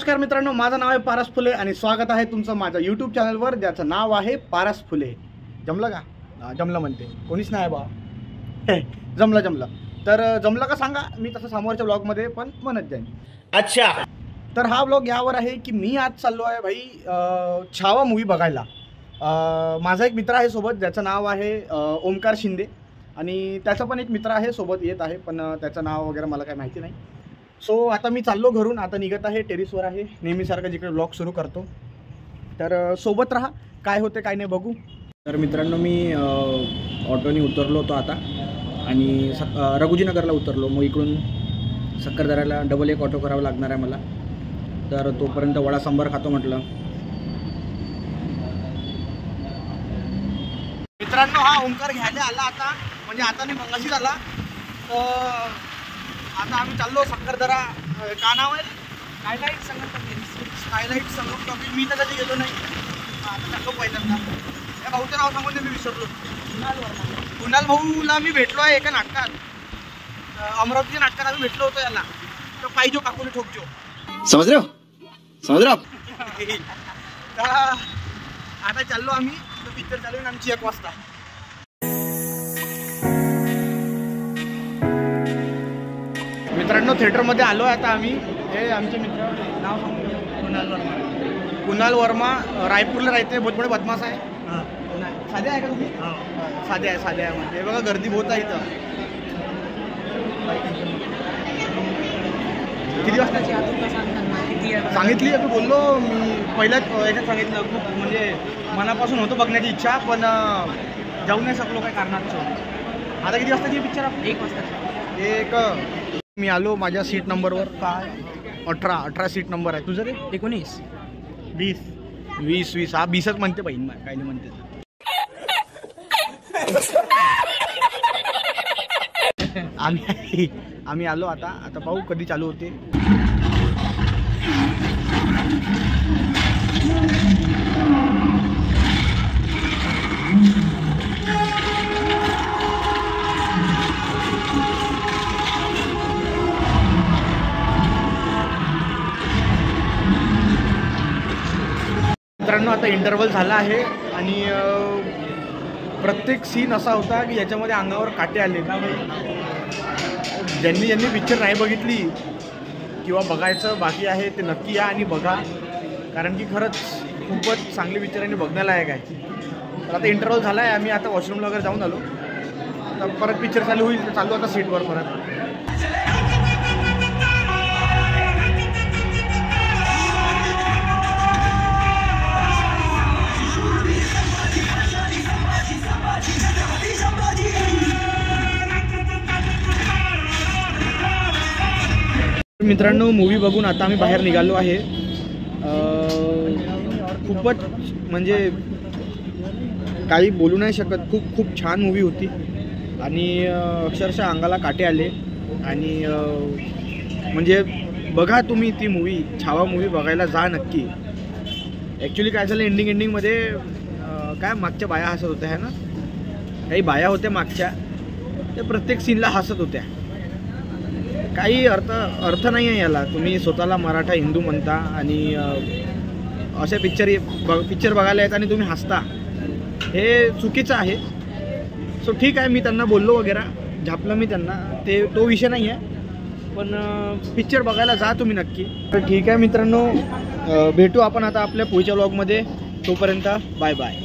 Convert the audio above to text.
नमस्कार मित्रांनो, माझं नाव आहे पारस फुले आणि स्वागत आहे तुमचं माझ्या यूट्यूब चॅनलवर ज्याचं नाव आहे पारस फुले. जमलं का? जमलं म्हणते कोणीच नाही बा. जमलं तर जमलं का सांगा, मी तसं समोरच्या ब्लॉगमध्ये पण म्हणत जाईन. अच्छा, तर हा ब्लॉग यावर आहे की मी आज चाललो आहे भाई छावा मूवी बघायला. माझा एक मित्र आहे सोबत ज्याचं नाव आहे ओमकार शिंदे आणि त्याचा पण एक मित्र आहे सोबत येत आहे, पण त्याचं नाव वगैरे मला काही माहिती नाही. सो आता मी चाललो घरून, आता निघत आहे, टेरिसवर आहे नेहमीसारखं जिकडे ब्लॉग सुरू करतो. तर सोबत राहा, काय होते काय नाही बघू. तर मित्रांनो, मी ऑटोनी उतरलो होतो आता आणि रघुजीनगरला उतरलो. मग इकडून सक्करदऱ्याला डबल एक ऑटो करावं लागणार आहे मला. तर तोपर्यंत वडा सांबार खातो म्हटलं. मित्रांनो, हा ओंकार घ्यायला आला आता, म्हणजे आता नाही मंगाशी झाला. तर आता आम्ही चाललो सक्करदरा. का नाव आहे? स्कायलाईट संगम टॉकीज. मी तर कधी गेलो नाही, आता चाललो पहिल्यांदा. या भाऊचं नाव सांगून मी विसरलो. कुणाल भाऊला मी भेटलो आहे एका नाटकात, अमरावतीच्या नाटकात आम्ही भेटलो होतो याला. तर पाहिजो काकुले ठोकजो. समज रे आता चाललो आम्ही. तो पिक्चर चालू आहे आमची 1 वाजता. मित्रांनो, थिएटरमध्ये आलो आहे आता आम्ही. हे आमचे मित्र, नाव सांगू, कुणाल वर्मा. रायपूरला राहते, बहुत मोठे बदमाश आहे. साधे आहे का तुम्ही? साधे आहे म्हणजे बघा, गर्दी बहुत आहे इथं. किती वाजताची सांगितली? मी बोललो, मी पहिल्याच याच्यात सांगितलं. खूप म्हणजे मनापासून होतं बघण्याची इच्छा, पण जाऊ नाही शकलो काय कारणाचं. आता किती वाजताची पिक्चर? 1 वाजता. एक मी आलो माझ्या सीट नंबरवर. काय 18 सीट नंबर आहे. तुझं रे? 19 20 हा 20च म्हणते बहीण, काही नाही म्हणते. आम्ही आलो आता पाहू कधी चालू होते. मित्रांनो, आता इंटरव्हल झाला आहे आणि प्रत्येक सीन असा होता की याच्यामध्ये अंगावर काटे आले. ज्यांनी पिक्चर नाही बघितली किंवा बघायचं बाकी आहे ते नक्की या आणि बघा, कारण की खरंच खूपच चांगली पिक्चर आणि बघण्यालायक आहे. तर आता इंटरव्हल झाला आहे, आम्ही आता वॉशरूमला वगैरे जाऊन आलो. तर परत पिक्चर चालू होईल. तर चालू आता सीटवर परत. मित्रांनो, मूवी बघून आता आम्ही बाहेर निघालो आहे. खूपच म्हणजे काही बोलू नाही शकत. खूप छान मूवी होती आणि अक्षरशः अंगाला काटे आले. आणि म्हणजे बघा तुम्ही ती मूवी, छावा मूवी बघायला जा नक्की. ॲक्च्युली काय झालं, एंडिंगमध्ये काय मागच्या बाया हसत होत्या, है ना? काही बाया होत्या मागच्या, त्या प्रत्येक सीनला हसत होत्या. काही अर्थ नाही आहे याला. तुम्ही स्वतःला मराठा हिंदू म्हणता आणि असे पिक्चर बघायला येत आणि तुम्ही हसता, हे चुकीचं आहे. सो ठीक आहे, मी त्यांना बोललो वगैरे, झापलं मी त्यांना, तो विषय नाही आहे. पण पिक्चर बघायला जा तुम्ही नक्की. तर ठीक आहे मित्रांनो, भेटू आपण आता आपल्या पुढच्या व्लॉगमध्ये. तोपर्यंत बाय बाय.